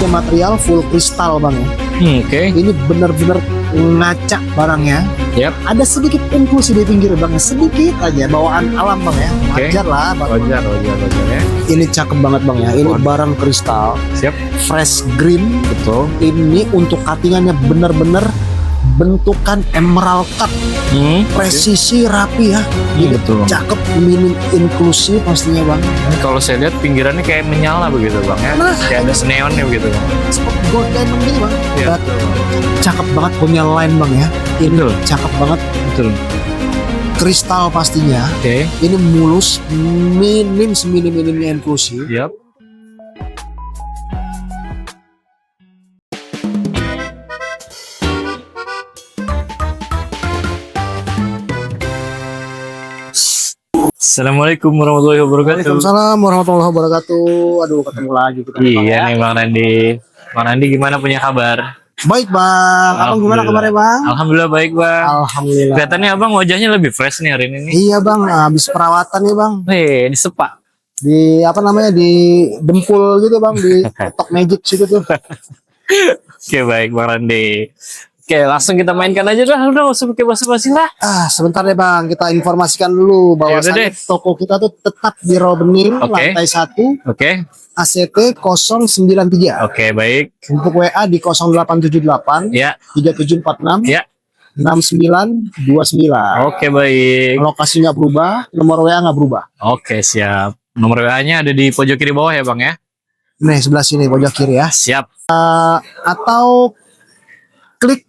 Material full kristal bang ya. Oke. Ini bener-bener ngaca barangnya. Yap. Ada sedikit inklusi di pinggir bang, sedikit aja bawaan alam bang ya. Oke. Wajar lah bang. Wajar ya. Ini cakep banget bang ya. Ini barang kristal. Siap. Fresh green. Betul. Ini untuk cuttingannya bener-bener bentukan emerald cut. Presisi rapi ya. Ini Betul. cakep, minim inklusi pastinya bang. Ini kalau saya lihat pinggirannya kayak menyala begitu bang ya. Nah. Kayak ada neonnya begitu bang. Seperti gold diamond gini bang. Iya. Dan cakep banget punya line bang ya. Ini Betul. cakep banget. Betul. Kristal pastinya. Oke. Ini mulus, minim seminim-minimnya inklusi. Yap. Assalamualaikum warahmatullahi wabarakatuh. Waalaikumsalam warahmatullahi wabarakatuh. Aduh, ketemu lagi kita. Iya nih Bang Randi. Bang Randi gimana punya kabar? Baik bang. Abang gimana kabarnya bang? Alhamdulillah baik bang. Alhamdulillah. Kelihatannya abang wajahnya lebih fresh nih hari ini nih. Iya bang, habis perawatan nih bang. Di sepa. Di apa namanya, di dempul gitu bang, di Tok Magic situ tuh. Oke baik Bang Randi. Oke langsung kita mainkan aja dah. Udah nggak usah pakai basa-basi lah. Sebentar deh bang, kita informasikan dulu Ya udah bahwasannya deh. toko kita tuh tetap di Robenim, Oke. lantai 1, Oke. ACT 093. Oke baik. Untuk WA di 0878 Ya. 3746 Ya. 6929. Oke baik. Lokasinya berubah, nomor WA nggak berubah. Oke siap. Nomor WA-nya ada di pojok kiri bawah ya bang ya. Nih sebelah sini pojok kiri ya. Siap. Atau klik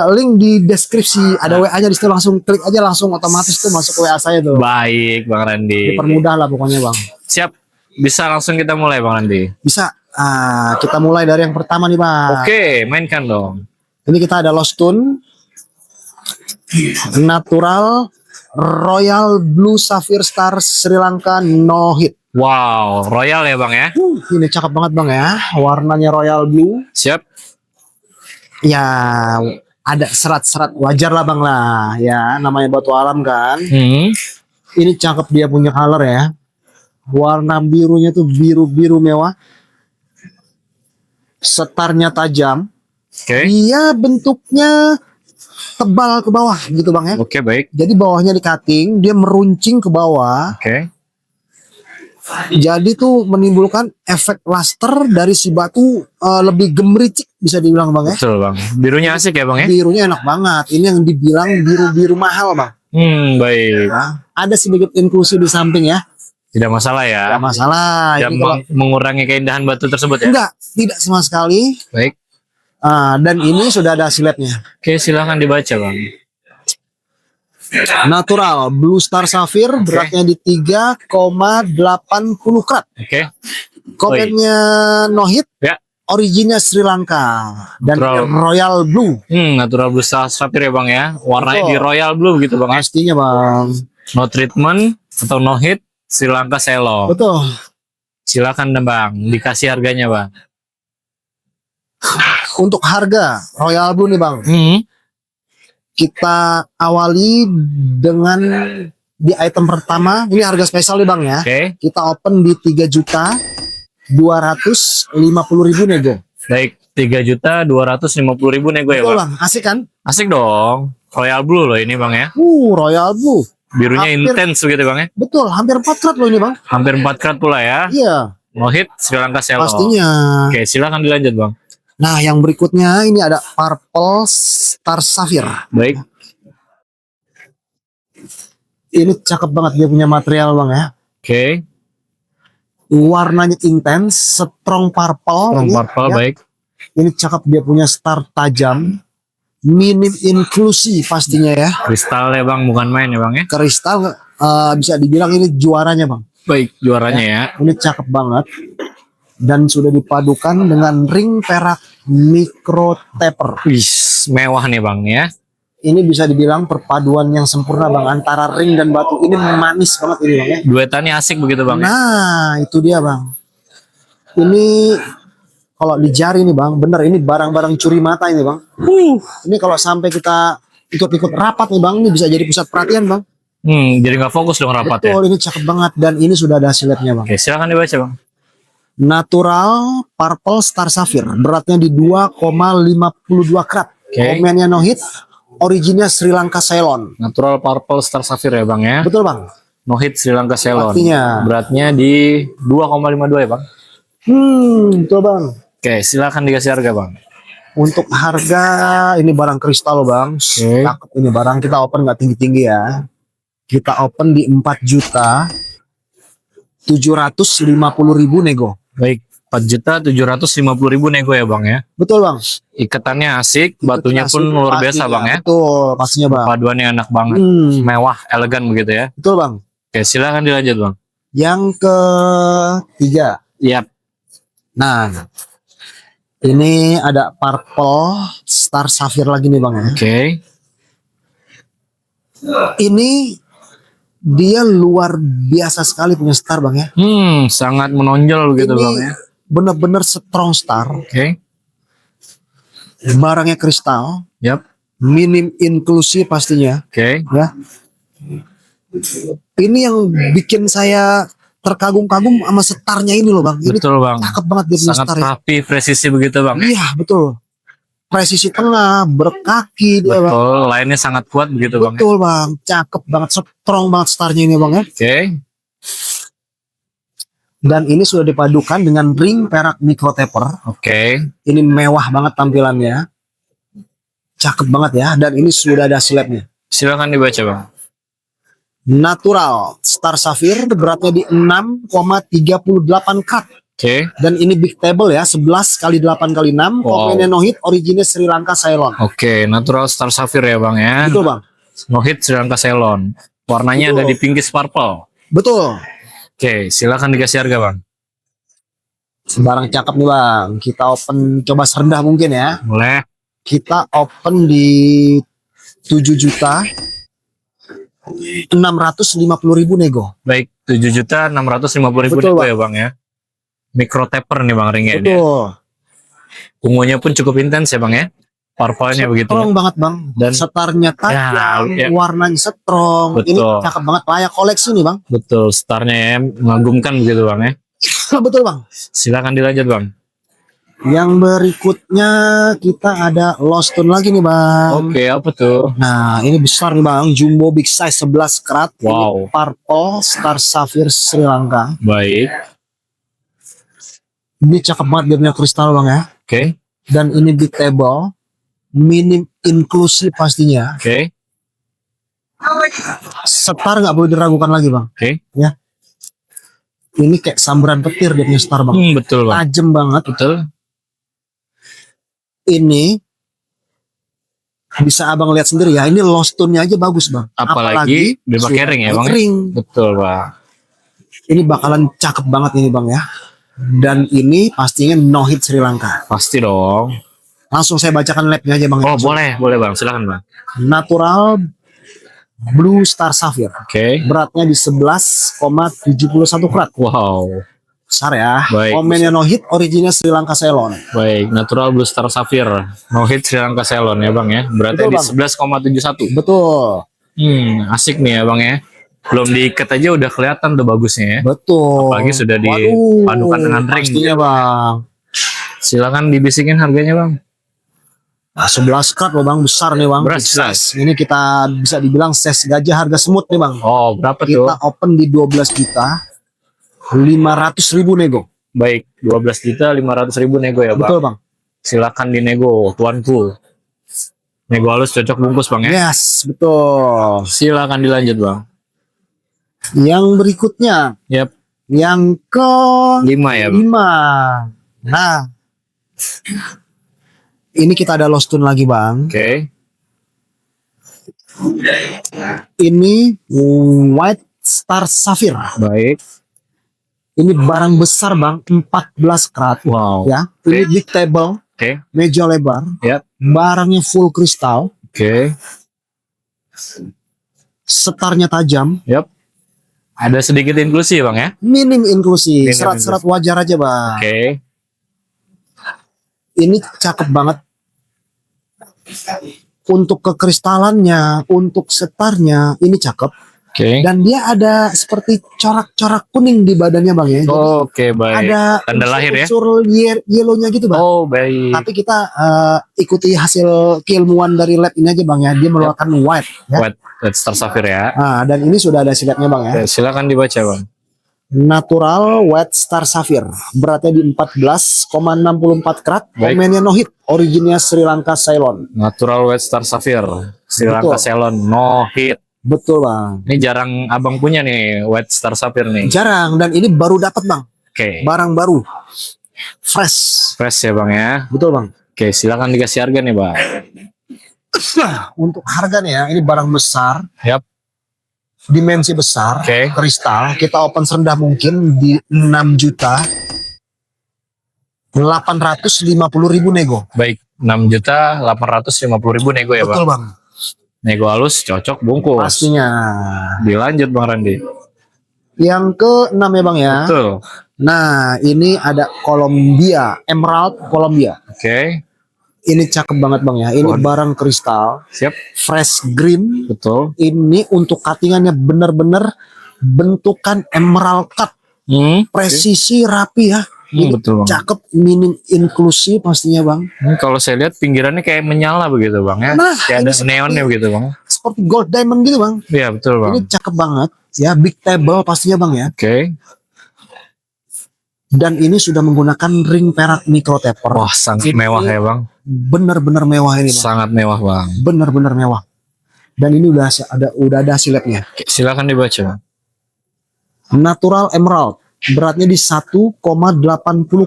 link di deskripsi, ada WA-nya di situ, langsung klik aja, langsung otomatis tuh masuk WA saya tuh. Baik Bang Randi. Dipermudah lah pokoknya bang. Siap. Bisa langsung kita mulai Bang Randi. Bisa. Kita mulai dari yang pertama nih bang. Oke, mainkan dong. Ini kita ada Lost Tune Natural Royal Blue Sapphire Star Sri Lanka No Hit. Wow, royal ya Bang ya. Ini cakep banget bang ya. Warnanya Royal Blue. Siap. Ya ada serat-serat, wajar lah bang lah. Ya namanya batu alam kan. Ini cakep, dia punya color ya. Warna birunya tuh biru-biru mewah. Setarnya tajam. Oke. Dia bentuknya tebal ke bawah gitu bang ya. Oke, baik. Jadi bawahnya di cutting, dia meruncing ke bawah. Oke. Jadi tuh menimbulkan efek luster dari si batu, lebih gemericik bisa dibilang bang ya. Betul Bang. Birunya asik ya Bang ya. Birunya enak banget. Ini yang dibilang biru-biru mahal bang. Baik. Nah, ada sedikit inklusi di samping ya. Tidak masalah ya. Tidak masalah. Tidak Ini kalau- mengurangi keindahan batu tersebut ya. enggak, tidak sama sekali. Baik. Dan ini sudah ada siletnya. Oke, silahkan dibaca Bang. Natural Blue Star Sapphire, beratnya di 3,80 karat. Oke. Komennya no hit. Ya. Originnya Sri Lanka dan Natural. Royal Blue. Natural blue sapphire ya Bang ya. Warnanya Betul. di royal blue gitu Bang ya. Pastinya bang. No treatment atau no hit Sri Lanka Selo. Betul. Silakan deh Bang, dikasih harganya Bang. Untuk harga Royal Blue nih bang, kita awali dengan di item pertama. Ini harga spesial nih bang ya. Oke. Kita open di 3.250.000 nego. Baik, 3.250.000 nego ya Betul Bang. bang, asik kan? Asik dong. Royal blue loh ini Bang ya. Royal Blue. Birunya Hampir- intens begitu Bang ya. Betul, hampir 4 karat loh ini bang. Hampir 4 karat pula ya. Iya, No hit Sri Lanka Selo. pastinya. Oke, silakan dilanjut Bang. Nah, yang berikutnya ini ada Purple Star Sapphire. Baik. Ini cakep banget, dia punya material bang ya. Oke. Warnanya intens, strong purple. Long Ini, purple ya. baik. Ini cakep, dia punya star tajam. Minim inklusi pastinya ya. Kristal ya Bang, bukan main ya Bang ya. Kristal bisa dibilang ini juaranya bang. Baik, juaranya ya. Ini cakep banget. Dan sudah dipadukan dengan ring perak micro taper. Wih, mewah nih Bang ya. Ini bisa dibilang perpaduan yang sempurna bang, antara ring dan batu. Ini manis banget ini bang ya. Duetannya asik begitu Bang. Nah itu dia bang. Ini kalau di jari nih bang, bener ini barang-barang curi mata ini bang. Ini kalau sampai kita ikut-ikut rapat nih bang, ini bisa jadi pusat perhatian bang. Jadi nggak fokus dong rapat ya. Betul, ini cakep banget dan ini sudah ada siletnya bang. Oke, silakan dibaca Bang. Natural Purple Star Sapphire. Beratnya di 2,52 karat. Oke. Komennya no hit. Originnya Sri Lanka Ceylon. Natural Purple Star Sapphire ya bang ya. Betul bang. No hit Sri Lanka Ceylon. Pastinya. Beratnya di 2,52 ya bang. Betul bang. Oke, silakan dikasih harga bang. Untuk harga ini barang kristal loh bang. Oke. Cakep ini barang, kita open nggak tinggi-tinggi ya. Kita open di 4.750.000 nego. Baik, 4.750.000 nego ya bang ya. Betul bang. Ikatannya asik, batunya pun Asik, luar biasa pastinya. bang ya. Betul, pastinya bang. Paduannya enak banget, mewah, elegan begitu ya. Betul bang. Oke, silakan dilanjut bang. Yang ketiga. Yap. Nah, ini ada Purple Star Sapphire lagi nih bang ya. Oke. Ini dia luar biasa sekali punya star bang ya. Sangat menonjol begitu Ini bang ya. bener-bener strong star. Oke. Barangnya kristal. Yap. Minim inklusi pastinya. Oke. Ya. Ini yang bikin saya terkagum-kagum sama setarnya ini loh bang. Ini Betul bang. cakep banget dia punya Sangat star. rapi, presisi begitu bang. Iya betul. Presisi tengah, berkaki dia bang. Betul, lainnya sangat kuat begitu bang. Betul bang, cakep banget, strong banget starnya ini bang ya. Oke. Dan ini sudah dipadukan dengan ring perak micro taper. Oke. Ini mewah banget tampilannya. Cakep banget ya. Dan ini sudah ada slabnya. Silakan dibaca bang. Natural Star Sapphire beratnya di 6,38 karat. Oke. Dan ini big table ya, 11 kali 8 kali 6. Wow. Komennya no hit, originnya Sri Lanka Ceylon. Oke, natural Star Sapphire ya bang ya. Betul bang. No hit Sri Lanka Ceylon. Warnanya Betul. ada di pinkish purple. Betul. Oke, silakan dikasih harga bang. Barang cakep nih bang. Kita open coba serendah mungkin ya. Boleh. Kita open di 7.650.000 nego. Baik, 7.650.000 Betul, nego Bang. ya bang ya. Micro taper nih bang ringnya ini. Betul. Ungunya pun cukup intens ya bang ya. Purple-nya begitu. Strong banget bang. Dan- Setarnya tajam, Ya. warnanya strong. Ini Betul. cakep banget, layak koleksi nih bang. Betul, starnya ya mengagumkan begitu bang ya. Betul bang. Silakan dilanjut bang. Yang berikutnya kita ada Lost Tone lagi nih bang. Oke, apa tuh? Nah ini besar nih bang, jumbo big size 11 karat. Wow. Ini Purple Star Sapphire Sri Lanka. Baik. Ini cakep banget dia punya kristal bang ya. Oke. Dan ini big table, minim inklusi pastinya. Oke. Setar nggak boleh diragukan lagi bang. Oke. Ya. Ini kayak sambaran petir dia punya star bang. Betul bang. Tajem banget. Betul. Ini bisa abang lihat sendiri ya. Ini lost tone-nya aja bagus bang. Apalagi dia pakai ring ya bang. Ya? Ring. Betul bang. Ini bakalan cakep banget ini bang ya. Dan ini pastinya no hit Sri Lanka. Pasti dong. Langsung saya bacakan labnya aja bang. Oh boleh bang. Silakan bang. Natural Blue Star Sapphire. Oke. Beratnya di 11,71 karat. Wow. Besar ya. Baik. Komennya no hit, originnya Sri Lanka Ceylon. Baik. Natural Blue Star Sapphire. No hit Sri Lanka Ceylon ya bang ya. Beratnya Betul, di Bang. 11,71. Betul. Asik nih ya bang ya. Belum diikat aja udah kelihatan tuh bagusnya ya. Betul. Apalagi sudah Waduh, dipadukan dengan ring. pastinya bang. Silakan dibisikin harganya bang. Nah, 11 karat loh bang, besar nih bang. Beras, Big beras. size. Ini kita bisa dibilang size gajah harga semut nih bang. Oh berapa tuh? Kita open di 12.500.000 nego. Baik, 12.500.000 nego ya bang. Betul bang. Silakan dinego tuanku. Nego halus cocok bungkus bang ya. Yes, betul. Silakan dilanjut bang. Yang berikutnya, Yap. yang ke 5 ya bang. 5. Nah, ini kita ada lost tune lagi bang. Oke. Ini White Star Sapphire. Baik. Ini barang besar bang, 14 karat. Wow. Ya, ini big table, Oke. meja lebar, Yap. barangnya full kristal, Oke. setarnya tajam, Yap. Ada sedikit inklusi bang ya. minim inklusi, Minim serat-serat wajar aja bang. Oke. Ini cakep banget. Untuk kekristalannya, untuk setarnya, ini cakep. Oke. Dan dia ada seperti corak-corak kuning di badannya bang ya. Jadi Oke, baik. ada Tanda lahir ya. unsur yellownya gitu bang. Oh, baik. Tapi kita ikuti hasil keilmuan dari lab ini aja bang ya. Dia mengeluarkan white ya. White Star Sapphire ya. Dan ini sudah ada siletnya bang ya. Oke, silakan dibaca bang. Natural White Star Sapphire, beratnya di 14,64 karat, Baik. komennya no hit, originnya Sri Lanka Ceylon. Natural White Star Sapphire, Sri Lanka Betul. Ceylon, no hit. Betul bang. Ini jarang abang punya nih White Star Sapphire nih. Jarang, dan ini baru dapat bang, Oke. barang baru, fresh. Fresh ya bang ya. Betul bang. Oke, silakan dikasih harga nih bang. Untuk harganya ini barang besar, Yap. dimensi besar, Oke. kristal. Kita open serendah mungkin di 6 juta 850.000 nego. Baik, 6.850.000 nego ya bang. Betul bang. Nego halus cocok bungkus. Pastinya. Dilanjut bang Randi. Yang ke-6 ya bang ya. Betul. Nah, ini ada Columbia, Emerald Columbia. Oke. Ini cakep banget bang ya. Ini Waduh. barang kristal, Siap. fresh green. Betul. Ini untuk cuttingannya bener-bener bentukan emerald cut, presisi rapi ya. Ini Betul bang. cakep, minim inklusi pastinya bang. Kalau saya lihat pinggirannya kayak menyala begitu bang ya. Nah, Kayak ada ini seperti- neonnya begitu bang. Seperti gold diamond gitu bang. Iya betul bang. Ini cakep banget ya, big table pastinya bang ya. Oke. Dan ini sudah menggunakan ring perak micro taper. Wah sangat Ini mewah ya bang. Bener-bener mewah ini bang. Sangat mewah bang. Bener-bener mewah. Dan ini udah ada siletnya. Oke, silakan dibaca bang. Natural Emerald, beratnya di 1,80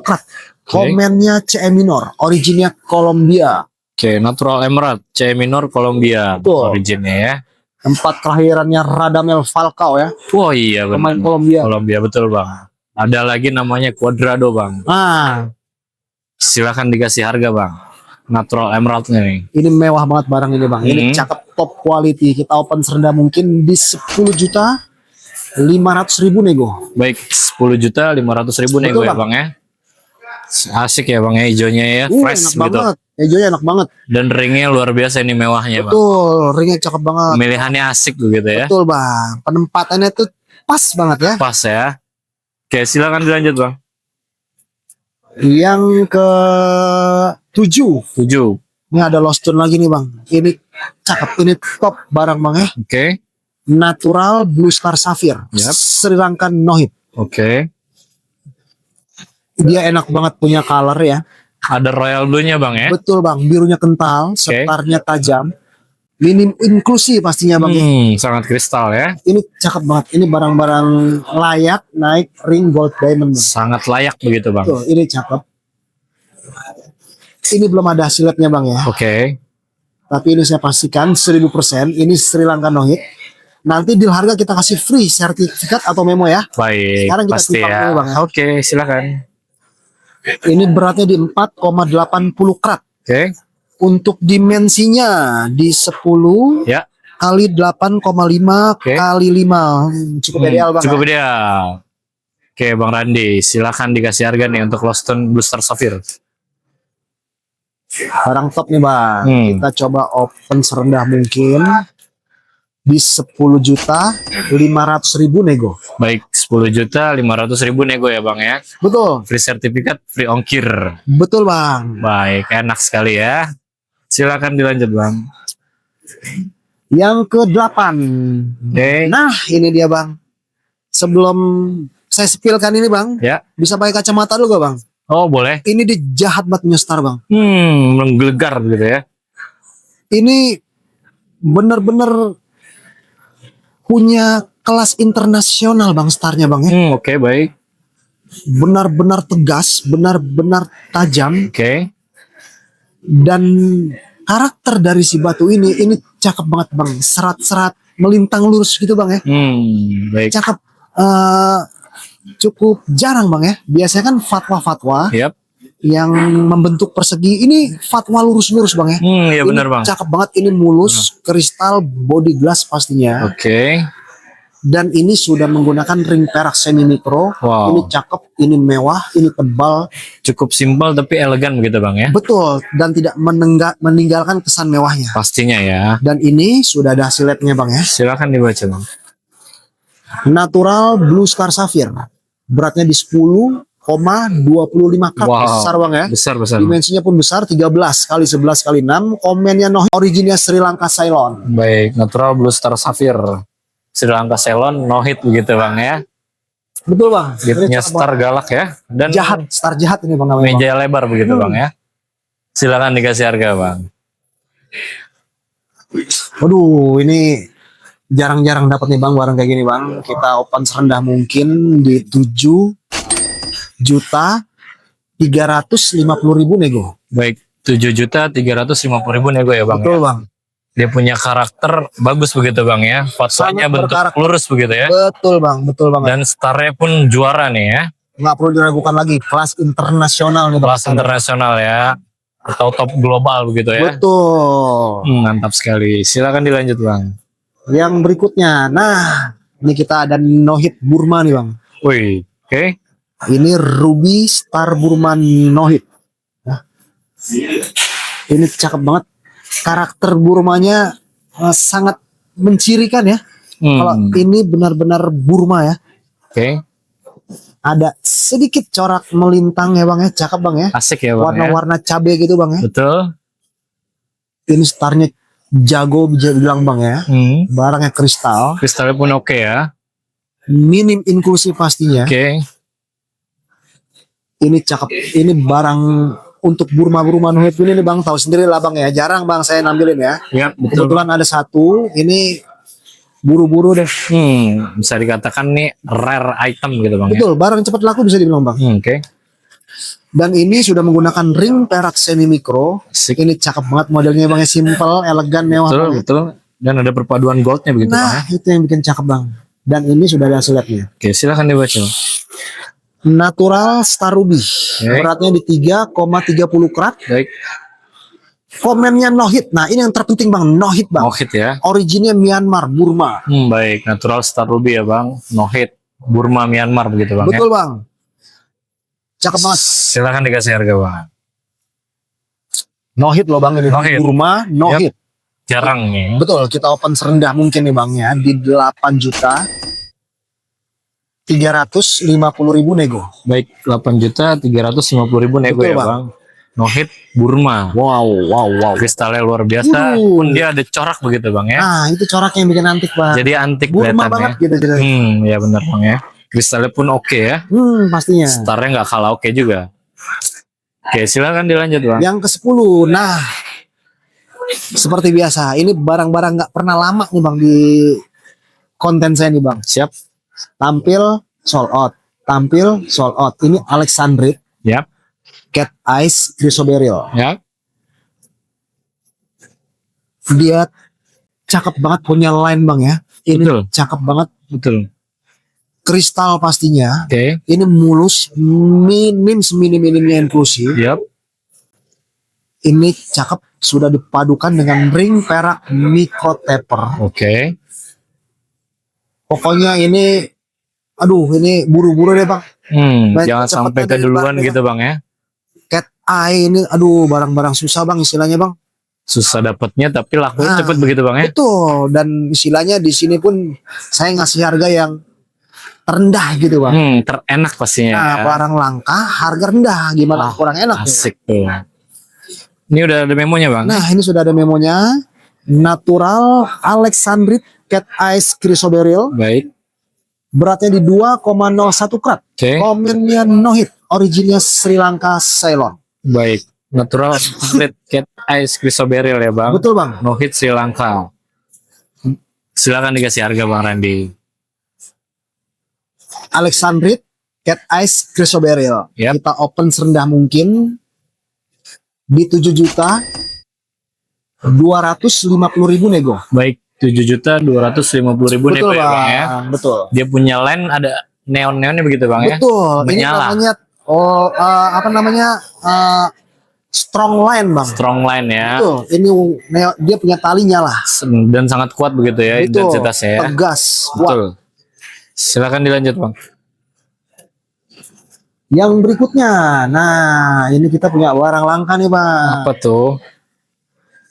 karat. Komennya C minor, originnya Columbia. Oke, Natural Emerald, C minor Columbia. Betul. Originnya ya. Tempat kelahirannya Radamel Falcao ya. Oh iya Pemain betul. Columbia. Columbia betul bang. Ada lagi namanya Cuadrado bang. Silakan dikasih harga bang. Natural Emeraldnya nih. Ini mewah banget barang ini bang. Ini cakep, top quality. Kita open serendah mungkin di 10.500.000 nego. Baik, 10.500.000 nego Betul, ya bang ya. Asik ya bang ya, hijaunya ya, fresh enak gitu. banget. Hijaunya enak banget. Dan ringnya luar biasa ini mewahnya bang. Betul, ringnya cakep banget. Pemilihannya asik begitu ya. Betul bang. Penempatannya tuh pas banget ya. Pas ya. Oke, silakan dilanjut bang. Yang ke-7. 7. Ini ada Lost Stone lagi nih bang. Ini cakep, ini top barang bang ya. Oke. Natural Blue Star Sapphire, Yap. Sri Lanka no hit. Oke. Dia enak banget punya color ya. Ada Royal Blue-nya bang ya. Betul bang, birunya kental, setarnya tajam, minim inklusi pastinya bang. Sangat kristal ya. Ini cakep banget. Ini barang-barang layak naik ring gold diamond bang. Sangat layak begitu bang. Tuh, ini cakep. Ini belum ada hasilnya bang ya. Oke. Tapi ini saya pastikan 1000% ini Sri Lanka no hit. Nanti deal harga kita kasih free sertifikat atau memo ya. Baik. Sekarang kita Pasti timpang ya. dulu, Bang, ya. Oke, silakan. Ini beratnya di 4,80 karat. Oke. Untuk dimensinya di 10 Ya. kali 8,5 Oke. kali 5. Cukup ideal bang. Cukup ya? ideal. Oke, Bang Randi, silakan dikasih harga nih untuk Lost Stone Blue Star Sapphire. Barang top nih bang. Kita coba open serendah mungkin di 10.500.000 nego. Baik, 10.500.000 nego ya Bang ya. Betul. Free sertifikat, free ongkir. Betul bang. Baik, enak sekali ya. Silakan dilanjut Bang. Yang ke-8. Oke. Nah ini dia bang. Sebelum saya spillkan ini bang, Ya. bisa pakai kacamata dulu gak bang? Oh boleh. Ini dia jahat banget punya star bang. Menggelegar gitu ya. Ini bener-bener punya kelas internasional bang starnya bang ya. Oke, baik. Benar-benar tegas, benar-benar tajam, Oke. dan karakter dari si batu ini cakep banget bang. Serat-serat melintang lurus gitu bang ya. Baik. Cakep. Cukup jarang bang ya. Biasanya kan fatwa-fatwa Yap. yang membentuk persegi, ini fatwa lurus-lurus bang ya. Iya Ini benar Bang. cakep banget, ini mulus, kristal, body glass pastinya. Oke. Dan ini sudah menggunakan ring perak semi mikro. Wow. Ini cakep, ini mewah, ini tebal. Cukup simpel tapi elegan begitu Bang ya. Betul, dan tidak meninggalkan kesan mewahnya. Pastinya ya. Dan ini sudah ada hasil labnya bang ya. Silakan dibaca Bang. Natural Blue Star Sapphire. Beratnya di 10,25 karat. Wow. Besar bang ya. Besar. Dimensinya pun besar, 13 kali 11 kali 6. Komennya no hit. Originnya Sri Lanka Ceylon. Baik, natural Blue Star Sapphire. Sri Lanka Ceylon no hit begitu bang ya. Betul bang. Dia Ini punya cakep star banget. galak ya. Dan Jahat, star jahat ini bang namanya. Bang. meja lebar begitu bang ya. Silakan dikasih harga bang. Waduh, ini jarang-jarang dapat nih bang barang kayak gini bang. Kita open serendah mungkin di 7.350.000 nego. Baik, 7.350.000 nego ya bang. Betul Ya? bang. Dia punya karakter bagus begitu bang ya. Fotonya Sangat bentuk berkarakter. lurus begitu ya. Betul bang, betul banget. Dan starnya pun juara nih ya. Nggak perlu diragukan lagi, kelas internasional nih bang. Kelas internasional ya. Atau top global begitu ya. Betul. Mantap sekali. Silakan dilanjut bang. Yang berikutnya, nah ini kita ada no hit Burma nih bang. Wih, oke. Ini Ruby Star Burma no hit. Nah, ini cakep banget. Karakter Burmanya sangat mencirikan ya. Kalau ini benar-benar Burma ya. Oke. Ada sedikit corak melintang ya bang ya, cakep bang ya. Asik ya bang ya. Warna-warna cabai gitu bang ya. Betul. Ini starnya jago bisa bilang bang ya. Barangnya kristal. Kristalnya pun oke ya. Minim inklusi pastinya. Oke. Ini cakep. Ini barang untuk Burma no hit ini nih bang, tahu sendiri lah bang ya. Jarang bang saya nampilin ya. Ya betul. Kebetulan ada satu. Ini buru-buru deh. Bisa dikatakan nih rare item gitu bang. Betul, barang cepat laku bisa dibilang bang. Oke. Dan ini sudah menggunakan ring perak semi mikro. Asik. Ini cakep banget modelnya bang, simple, elegan, mewah. Betul, banget. betul. Dan ada perpaduan goldnya begitu bang. Nah, itu yang bikin cakep bang. Dan ini sudah ada hasilnya. Oke, silakan dibaca. Natural Star Ruby. Beratnya di 3,30 karat. Baik. Komennya no hit. Nah, ini yang terpenting bang, no hit bang. No hit ya. Originnya Myanmar, Burma. Baik, natural Star Ruby ya bang. No hit. Burma, Myanmar begitu bang. Betul ya? bang. Cakep banget. Silakan dikasih harga bang. No hit loh bang ini. No hit. Burma, no Yap. hit. Jarang nih. Betul, kita open serendah mungkin nih bang ya. Di 8.350.000 nego. Baik, 8.350.000 nego Betul, ya bang. No hit Burma. Wow. Kristalnya luar biasa. Pun dia ada corak begitu bang ya. Nah, itu coraknya yang bikin antik bang. Jadi antik Burma kelihatannya. banget gitu. Ya benar bang ya. Kristalnya pun oke ya. Pastinya. Starnya nggak kalah oke juga. Oke, silakan dilanjut bang. Yang ke-10. Nah, seperti biasa, ini barang-barang nggak pernah lama nih bang di konten saya nih bang. Siap. Tampil sold out. Ini Alexandrite Yap. Cat Eyes Chrysoberyl. Yap. Dia cakep banget punya line bang ya. Ini Betul. cakep banget. Betul. Kristal pastinya. Oke. Ini mulus, seminim-minimnya inklusi. Yap. Ini cakep, sudah dipadukan dengan ring perak micro taper. Oke. Pokoknya ini, aduh ini buru-buru deh bang. Baik, Jangan cepetan sampai deh, keduluan Bang. gitu bang ya. Cat eye ini, aduh barang-barang susah bang istilahnya bang. Susah dapatnya tapi laku Nah, cepet begitu bang ya. Betul, dan istilahnya di sini pun saya ngasih harga yang terendah gitu bang. Terenak pastinya. Nah, Ya. barang langka, harga rendah, gimana kurang enak. Asik tuh. Ini udah ada memonya bang. Nah, ini sudah ada memonya. Natural Alexandrite Cat Eyes Chrysoberyl. Baik. Beratnya di 2,01 karat. Oke. Komennya no hit. Originnya Sri Lanka Ceylon. Baik. Natural Red Cat Eyes Chrysoberyl ya bang. Betul bang. No hit Sri Lanka. Silakan dikasih harga bang Randy. Alexandrite Cat Eyes Chrysoberyl. Yap. Kita open serendah mungkin di 7.250.000 nego. Baik. 7.250.000 nego ya bang ya. Betul. Dia punya line ada neon-neonnya begitu bang ya. Betul. Ini Menyala. namanya strong line bang. Strong line ya. Betul. Ini dia punya tali nyala. Dan sangat kuat begitu ya Betul. intensitasnya ya. Tegas. Kuat. Betul. Silakan dilanjut bang. Yang berikutnya, nah ini kita punya barang langka nih bang. Apa tuh?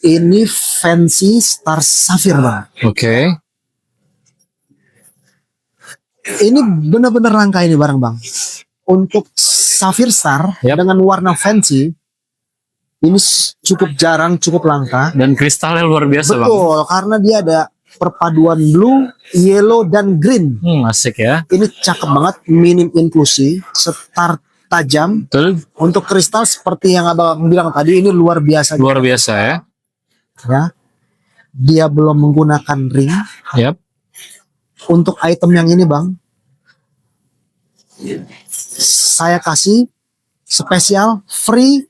Ini Fancy Star Sapphire bang. Oke. Ini benar-benar langka ini barang bang. Untuk Sapphire Star dengan warna fancy, ini cukup jarang, cukup langka. Dan kristalnya luar biasa bang. Betul, karena dia ada perpaduan blue, yellow, dan green. Asik ya. Ini cakep banget, minim inklusi, star tajam. Betul. Untuk kristal seperti yang abang bilang tadi, ini luar biasa. Luar biasa ya. Ya, dia belum menggunakan ring. Yap. Untuk item yang ini bang, saya kasih spesial free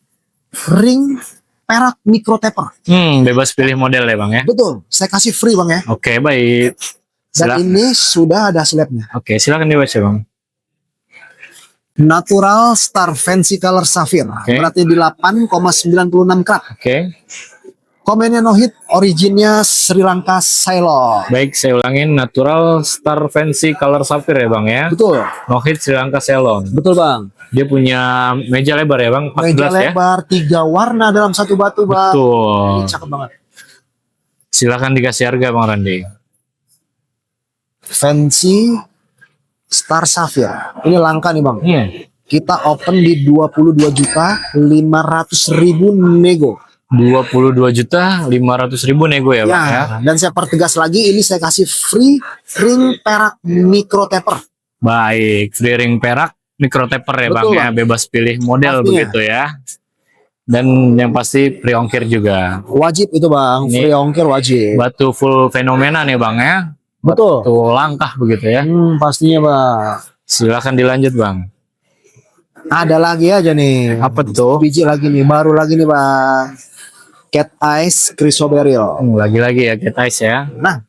ring perak micro taper. Bebas pilih model ya bang ya. Betul, saya kasih free bang ya. Oke, baik. Dan ini sudah ada slabnya. Oke, silakan dibaca bang. Natural Star Fancy Color Sapphire. Berarti di 8,96 karat. Oke. Komennya no hit, originnya Sri Lanka Ceylon. Baik, saya ulangin, Natural Star Fancy Color Sapphire ya bang ya. Betul. No hit Sri Lanka Ceylon. Betul bang. Dia punya meja lebar ya bang, 14 meja ya. lebar, 3 warna dalam satu batu bang. Betul. Ini cakep banget. Silakan dikasih harga bang Randi. Fancy Star Sapphire. Ini langka nih bang. Kita open di 22.500.000 nego. 22.500.000 nego ya bang ya. Dan saya pertegas lagi, ini saya kasih free ring perak micro taper. Baik, free ring perak micro taper ya bang ya, bebas pilih model. Pastinya. Begitu ya. Dan yang pasti free ongkir juga. Wajib itu bang, free ongkir wajib. Batu full fenomena nih bang ya. Betul. Batu langkah begitu ya. Pastinya bang. Silakan dilanjut bang. Ada lagi aja nih. Apa tuh? Biji lagi nih, baru lagi nih bang. Cat Eyes Chrysoberyl. Lagi-lagi ya Cat Eyes ya. Nah,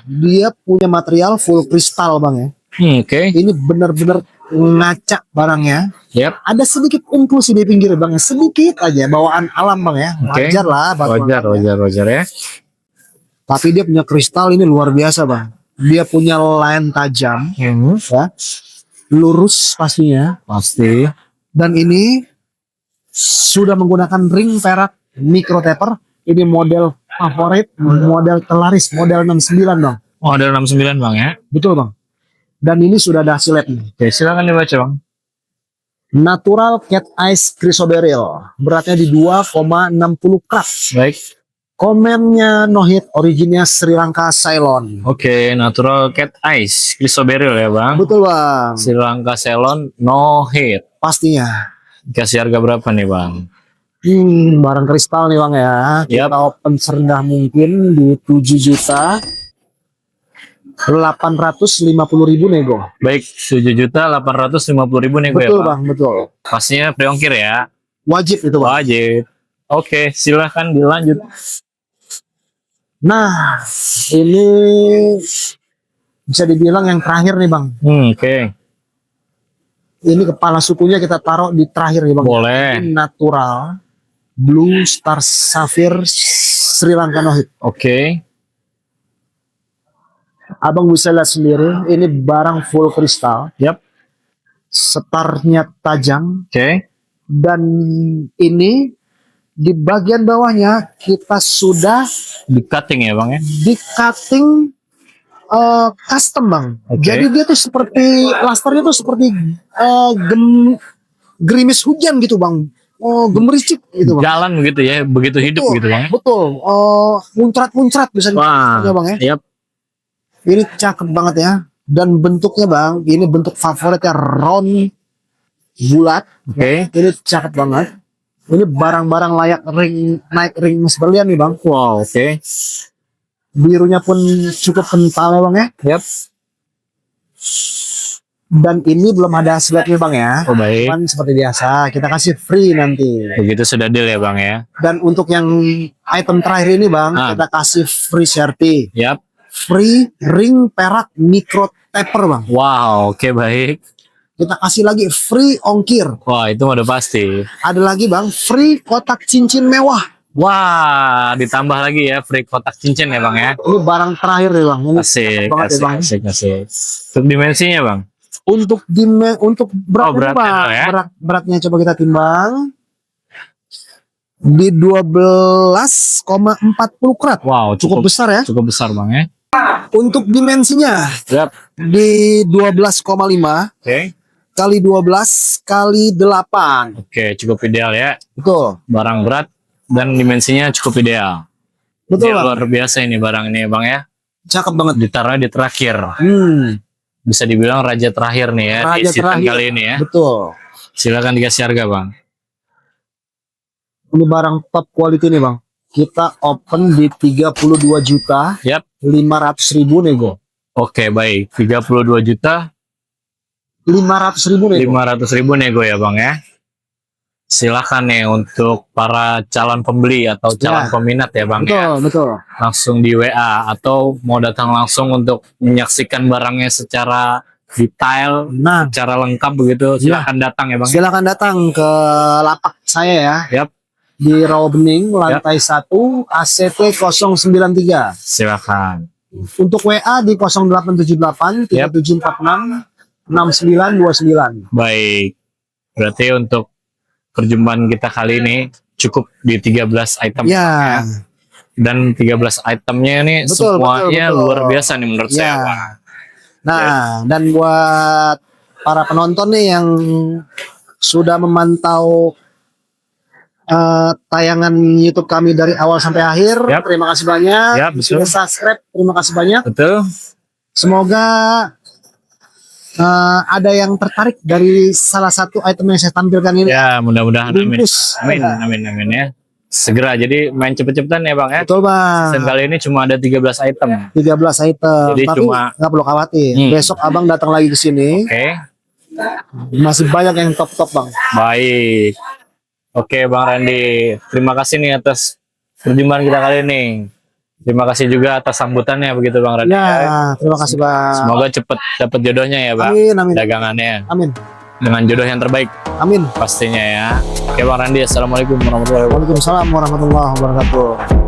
dia punya material full kristal bang ya. Oke. Ini benar-benar ngaca barangnya. Yep. Ada sedikit inklusi di pinggir bang, sedikit aja bawaan alam bang ya. Wajar lah. Wajar ya. Tapi dia punya kristal ini luar biasa bang. Dia punya line tajam, ya, lurus pastinya. Pasti. Dan ini sudah menggunakan ring perak micro taper. Ini model favorit, model terlaris, model 69 bang. Model 69 bang ya. Betul bang. Dan ini sudah ada hasilnya. Oke, silakan dibaca bang. Natural Cat Eyes Chrysoberyl. Beratnya di 2,60 karat. Baik. Komennya no hit, originnya Sri Lanka Ceylon. Oke, Natural Cat Eyes Chrysoberyl ya bang. Betul bang. Sri Lanka Ceylon no hit. Pastinya. Kasih harga berapa nih bang? Barang kristal nih bang ya. Kita open serendah mungkin di 7.850.000 nego. Baik, 7.850.000 nego. Betul ya bang, betul. Pastinya pre-ongkir ya. Wajib itu bang. Wajib. Oke, silahkan dilanjut. Nah, ini bisa dibilang yang terakhir nih bang. Oke. Ini kepala sukunya kita taruh di terakhir nih bang. Boleh. Ini natural Blue Star Sapphire Sri Lanka no hit. Oke. Abang bisa lihat sendiri, ini barang full kristal. Yap. Starnya tajam. Oke. Dan ini di bagian bawahnya kita sudah di cutting ya bang ya. Di cutting custom bang. Jadi dia tuh seperti lasternya tuh seperti gerimis hujan gitu bang. Gemericik gitu bang. Jalan begitu ya, begitu hidup gitu bang. Betul. Muncrat-muncrat bisa ya bang ya. Yep. Ini cakep banget ya. Dan bentuknya bang, ini bentuk favoritnya round bulat. Oke. Ini cakep banget. Ini barang-barang layak naik ring sekalian nih bang. Wow, oke. Birunya pun cukup kental ya bang ya. Yap. Dan ini belum ada slabnya bang ya. Oh baik. Cuman seperti biasa kita kasih free nanti. Begitu sudah deal ya bang ya. Dan untuk yang item terakhir ini bang, kita kasih free Sherpy. Yap. Free ring perak micro taper bang. Wow, oke baik. Kita kasih lagi free ongkir. Wah itu udah pasti. Ada lagi bang, free kotak cincin mewah. Wah, ditambah lagi ya free kotak cincin ya bang ya. Ini barang terakhir ya bang. Ini asik, banget asik, ya, bang. asik. Untuk dimensinya bang? Untuk beratnya bang, ya? beratnya coba kita timbang. Di 12,40 karat. Wow, cukup besar ya. Cukup besar bang ya. Untuk dimensinya Yap. di 12,5 Oke. kali 12 kali 8. Oke, cukup ideal ya. Betul. Barang berat dan dimensinya cukup ideal. Betul, Ini Bang. luar biasa ini barang ini, Bang ya. Cakep banget. Ditaruh di terakhir. Bisa dibilang raja terakhir nih ya di Raja season terakhir. kali ini ya. Betul. Silakan dikasih harga, Bang. Ini barang top quality nih, Bang. Kita open di 32 juta Yap. 500 ribu nego. Oke, baik. 32 juta 500 ribu nego. 500 ribu nego ya, Bang ya. Silakan nih untuk para calon pembeli atau calon Ya. peminat ya, Bang Betul, ya. betul. Langsung di WA atau mau datang langsung untuk menyaksikan barangnya secara detail, Nah, secara lengkap begitu. Silakan datang ya, Bang. silakan datang ke lapak saya ya. Yap. Di Rawabening, lantai 1, ACT 093. Silakan. Untuk WA di 0878 3746 6929. Baik. Berarti untuk perjumpaan kita kali ini cukup di 13 item. Ya, Dan 13 itemnya ini Betul, semuanya betul. luar biasa nih menurut saya, Bang. ya. Nah, dan buat para penonton nih yang sudah memantau tayangan YouTube kami dari awal sampai akhir, Yap. terima kasih banyak. Yap, betul. Sudah subscribe, terima kasih banyak. Betul? Semoga ada yang tertarik dari salah satu item yang saya tampilkan ini. Ya, mudah-mudahan amin. Bungkus. Amin, amin, amin ya. Segera, jadi main cepet-cepetan ya, Bang ya. Betul, Bang. Dan kali ini cuma ada 13 item. 13 item. Jadi Tapi cuma- nggak perlu khawatir. Hmm. Besok Abang datang lagi ke sini. Oke, Masih banyak yang top-top, Bang. baik. Oke, Bang Randy. Terima kasih nih atas perjumpaan kita kali ini. Terima kasih juga atas sambutannya begitu, Bang Randy. Ya, terima kasih, Bang. Semoga cepet dapat jodohnya ya, Bang. Amin, amin. Dagangannya Amin. dengan jodoh yang terbaik Amin. pastinya ya. Oke, Bang Randy. Assalamualaikum warahmatullahi wabarakatuh. Waalaikumsalam warahmatullahi wabarakatuh.